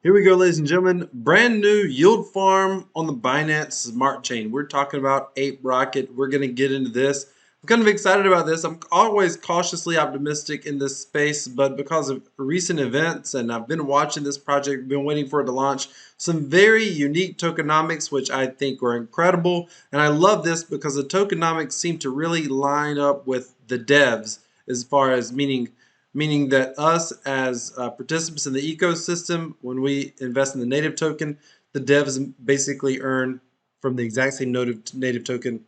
Here we go, ladies and gentlemen. Brand new yield farm on the Binance Smart Chain. We're talking about Ape Rocket. We're going to get into this. I'm kind of excited about this. I'm always cautiously optimistic in this space, but because of recent events, and I've been watching this project, been waiting for it to launch, some very unique tokenomics, which I think are incredible. And I love this because the tokenomics seem to really line up with the devs as far as meaning that us as participants in the ecosystem, when we invest in the native token, the devs basically earn from the exact same native token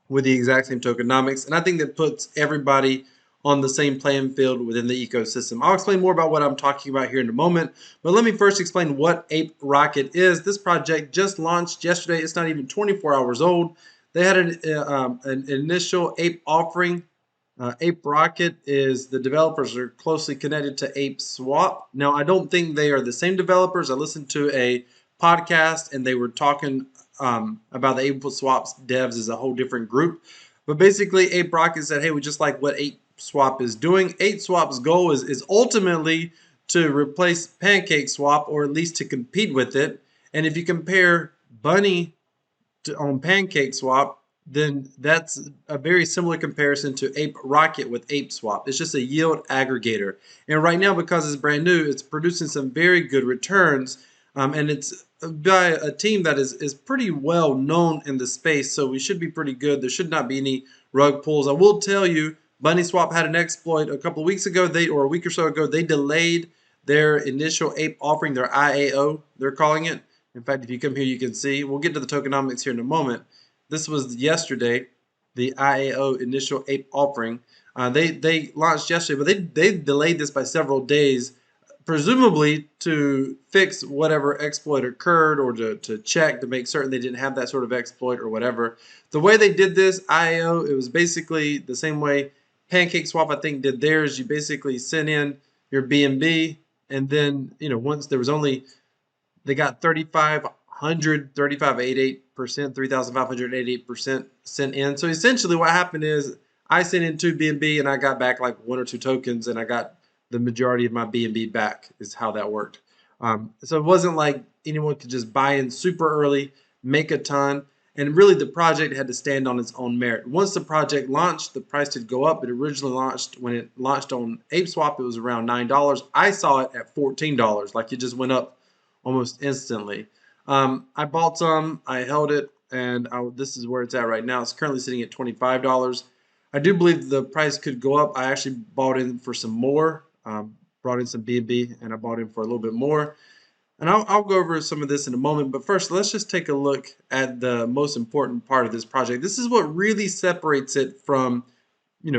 with the exact same tokenomics. And I think that puts everybody on the same playing field within the ecosystem. I'll explain more about what I'm talking about here in a moment, but let me first explain what Ape Rocket is. This project just launched yesterday. It's not even 24 hours old. They had an initial Ape offering. Ape Rocket is the developers are closely connected to Ape Swap. Now, I don't think they are the same developers. I listened to a podcast and they were talking about the Ape Swap's devs as a whole different group. But basically, Ape Rocket said, hey, we just like what Ape Swap is doing. Ape Swap's goal is ultimately to replace Pancake Swap, or at least to compete with it. And if you compare Bunny on Pancake Swap, then that's a very similar comparison to Ape Rocket with Ape Swap. It's just a yield aggregator. And right now, because it's brand new, it's producing some very good returns. And it's by a team that is pretty well known in the space. So we should be pretty good. There should not be any rug pulls. I will tell you, Bunny Swap had an exploit a couple of weeks ago, or a week or so ago. They delayed their initial Ape offering, their IAO, they're calling it. In fact, if you come here, you can see. We'll get to the tokenomics here in a moment. This was yesterday, the IAO initial Ape offering. They launched yesterday, but they delayed this by several days, presumably to fix whatever exploit occurred, or to check to make certain they didn't have that sort of exploit or whatever. The way they did this IAO, it was basically the same way Pancake Swap, I think, did theirs. You basically sent in your BNB, and then once there was only they got 3,588%, 3,588% sent in. So essentially what happened is I sent in 2 BNB and I got back like 1 or 2 tokens, and I got the majority of my BNB back is how that worked. So it wasn't like anyone could just buy in super early, make a ton. And really the project had to stand on its own merit. Once the project launched, the price did go up. It originally launched, when it launched on ApeSwap, it was around $9. I saw it at $14. Like, it just went up almost instantly. I bought some, I held it, and this is where it's at right now. It's currently sitting at $25. I do believe the price could go up. I actually bought in for some more, brought in some BNB, and I bought in for a little bit more. And I'll go over some of this in a moment, but first let's just take a look at the most important part of this project. This is what really separates it from,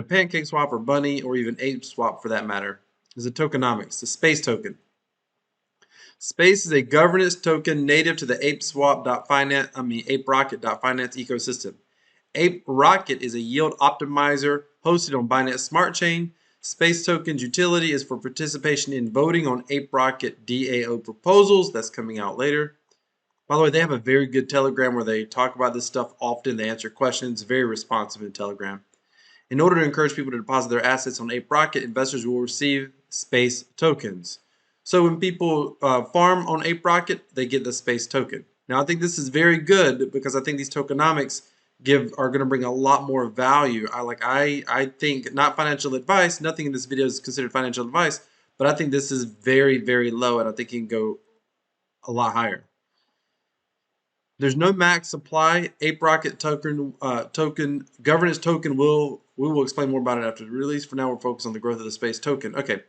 Pancake Swap or Bunny or even Ape Swap for that matter, is the tokenomics, the space token. Space is a governance token native to the ApeRocket.finance ecosystem. Ape Rocket is a yield optimizer hosted on Binance Smart Chain. Space Token's utility is for participation in voting on Ape Rocket DAO proposals. That's coming out later. By the way, they have a very good Telegram where they talk about this stuff often. They answer questions, very responsive in Telegram. In order to encourage people to deposit their assets on Ape Rocket, investors will receive space tokens. So when people farm on Ape Rocket, they get the space token. Now, I think this is very good because I think these tokenomics are going to bring a lot more value. I think, not financial advice, nothing in this video is considered financial advice, but I think this is very, very low, and I think it can go a lot higher. There's no max supply. Ape Rocket token governance token we will explain more about it after the release. For now, we're focused on the growth of the space token. Okay.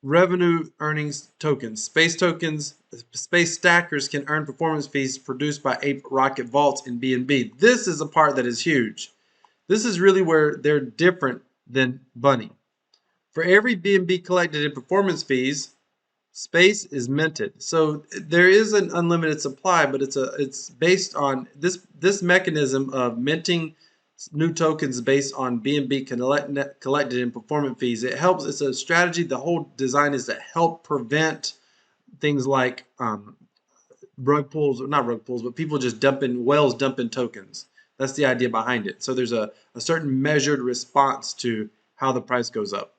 Revenue earnings tokens. Space tokens, space stackers can earn performance fees produced by Ape Rocket vaults in BNB. This is a part that is huge. This is really where they're different than Bunny. For every BNB collected in performance fees, space is minted. So there is an unlimited supply, but it's based on this mechanism of minting new tokens based on BNB collected in performance fees. It's a strategy. The whole design is to help prevent things like rug pulls, or not rug pulls, but people just whales dumping tokens. That's the idea behind it. So there's a certain measured response to how the price goes up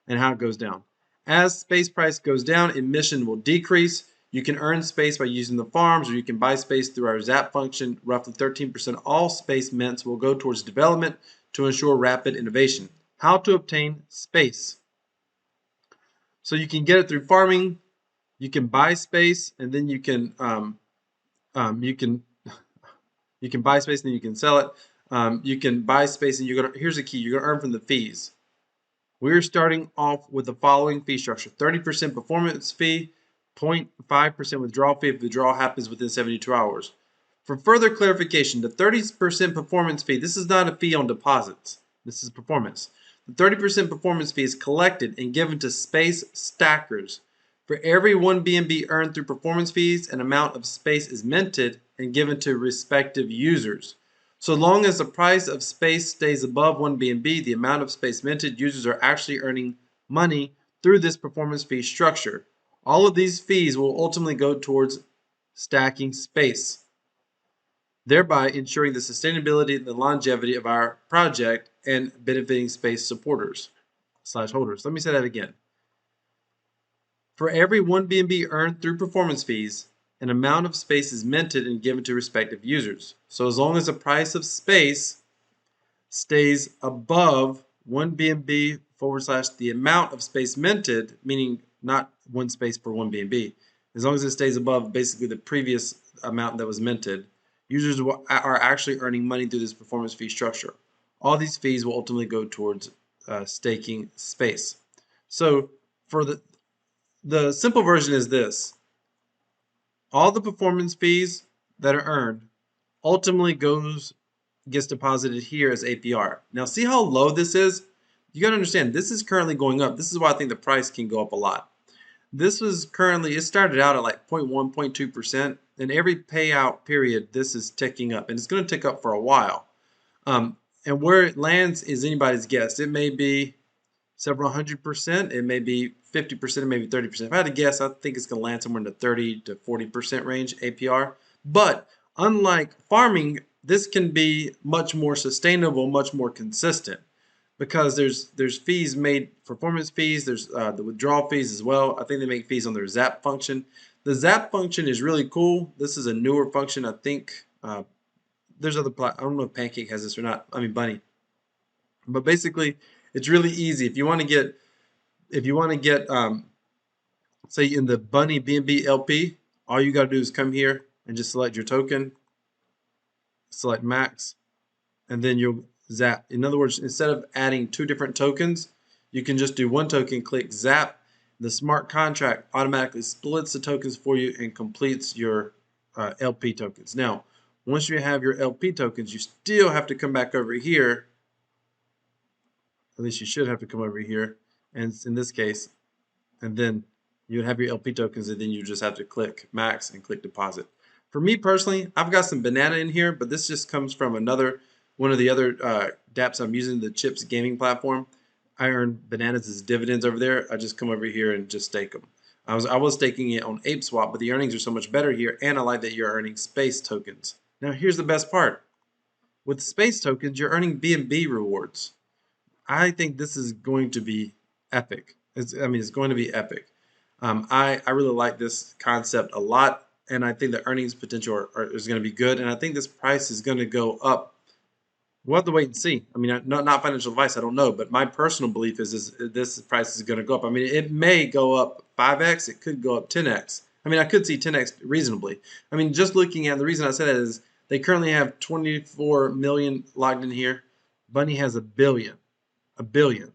and how it goes down. As space price goes down, emission will decrease. You can earn space by using the farms, or you can buy space through our ZAP function. Roughly 13% of all space mints will go towards development to ensure rapid innovation. How to obtain space? So you can get it through farming. You can buy space, and then you can buy space, and then you can sell it. You can buy space, and here's the key: you're gonna earn from the fees. We're starting off with the following fee structure: 30% performance fee, 0.5% withdrawal fee if withdrawal happens within 72 hours. For further clarification, the 30% performance fee, this is not a fee on deposits. This is performance. The 30% performance fee is collected and given to space stackers. For every 1 BNB earned through performance fees, an amount of space is minted and given to respective users. So long as the price of space stays above 1 BNB, the amount of space minted, users are actually earning money through this performance fee structure. All of these fees will ultimately go towards stacking space, thereby ensuring the sustainability and the longevity of our project and benefiting space supporters/holders. Let me say that again. For every 1 BNB earned through performance fees, an amount of space is minted and given to respective users. So as long as the price of space stays above 1 BNB / the amount of space minted, meaning not one space per 1 BNB, as long as it stays above basically the previous amount that was minted, users are actually earning money through this performance fee structure. All these fees will ultimately go towards staking space. So for the simple version is this: all the performance fees that are earned ultimately gets deposited here as APR. Now see how low this is? You got to understand, this is currently going up. This is why I think the price can go up a lot. This was currently, it started out at like 0.1, 0.2%, and every payout period, this is ticking up, and it's going to tick up for a while. And where it lands is anybody's guess. It may be several 100%, it may be 50%, it may be 30%. If I had to guess, I think it's going to land somewhere in the 30 to 40% range APR. But unlike farming, this can be much more sustainable, much more consistent, because there's fees made, performance fees, there's the withdrawal fees as well. I think they make fees on their ZAP function. The ZAP function is really cool. This is a newer function. I think there's other, I don't know if Pancake has this or not. I mean Bunny. But basically, it's really easy. If you want to get, say in the Bunny BNB LP, all you got to do is come here and just select your token, select max, and then you'll zap. In other words, instead of adding two different tokens, you can just do one token, click zap. The smart contract automatically splits the tokens for you and completes your LP tokens. Now, once you have your LP tokens, you still have to come back over here. At least you should have to come over here, and in this case, and then you would have your LP tokens, and then you just have to click max and click deposit. For me personally, I've got some banana in here, but this just comes from one of the other dApps I'm using, the Chips gaming platform. I earn bananas as dividends over there. I just come over here and just stake them. I was staking it on Ape Swap, but the earnings are so much better here, and I like that you're earning space tokens. Now here's the best part. With space tokens, you're earning BNB rewards. I think this is going to be epic. It's going to be epic. I really like this concept a lot, and I think the earnings potential is going to be good, and I think this price is going to go up. We'll have to wait and see. I mean, not financial advice, I don't know, but my personal belief is this price is going to go up. I mean, it may go up 5x, it could go up 10x. I mean, I could see 10x reasonably. I mean, just looking at, the reason I say that is they currently have 24 million logged in here. Bunny has a billion. A billion.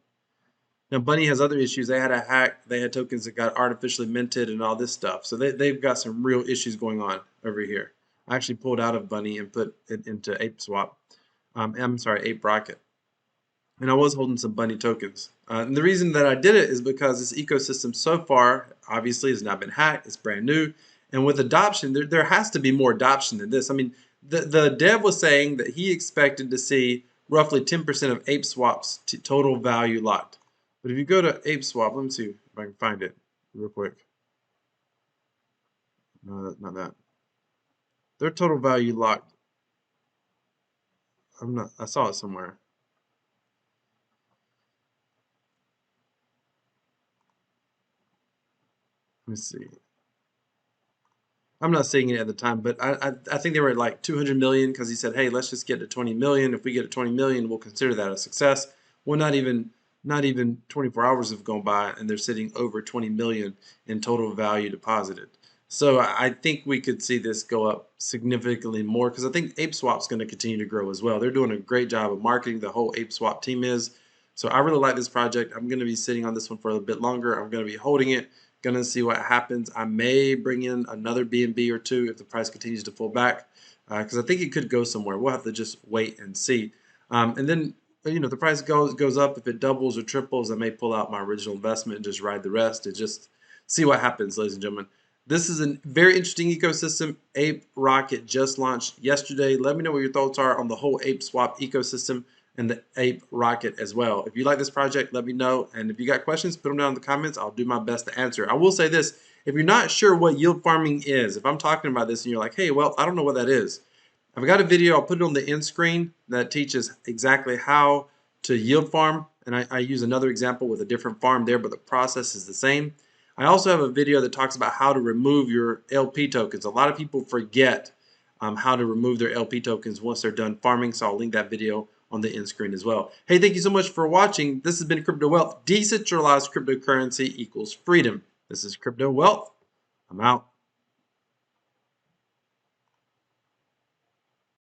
Now, Bunny has other issues. They had a hack. They had tokens that got artificially minted and all this stuff. So they've got some real issues going on over here. I actually pulled out of Bunny and put it into Ape Swap. I'm sorry, Ape Rocket. And I was holding some Bunny tokens. And the reason that I did it is because this ecosystem so far, obviously, has not been hacked. It's brand new. And with adoption, there has to be more adoption than this. I mean, the dev was saying that he expected to see roughly 10% of Ape Swap's total value locked. But if you go to Ape Swap, let me see if I can find it real quick. No, not that. Their total value locked. I saw it somewhere. Let me see. I'm not seeing it at the time, but I think they were at like 200 million because he said, hey, let's just get to 20 million. If we get to 20 million, we'll consider that a success. Well, not even 24 hours have gone by, and they're sitting over 20 million in total value deposited. So I think we could see this go up significantly more because I think ApeSwap's going to continue to grow as well. They're doing a great job of marketing. The whole ApeSwap team is. So I really like this project. I'm going to be sitting on this one for a bit longer. I'm going to be holding it. Gonna see what happens. I may bring in another BNB or two if the price continues to pull back, because I think it could go somewhere. We'll have to just wait and see. And then, if the price goes up, if it doubles or triples, I may pull out my original investment and just ride the rest and just see what happens, ladies and gentlemen. This is a very interesting ecosystem. Ape Rocket just launched yesterday. Let me know what your thoughts are on the whole Ape Swap ecosystem and the Ape Rocket as well. If you like this project, let me know. And if you got questions, put them down in the comments. I'll do my best to answer. I will say this, if you're not sure what yield farming is, if I'm talking about this and you're like, hey, well, I don't know what that is, I've got a video, I'll put it on the end screen that teaches exactly how to yield farm. And I use another example with a different farm there, but the process is the same. I also have a video that talks about how to remove your LP tokens. A lot of people forget how to remove their LP tokens once they're done farming, so I'll link that video on the end screen as well. Hey, thank you so much for watching. This has been Crypto Wealth. Decentralized cryptocurrency equals freedom. This is Crypto Wealth. I'm out.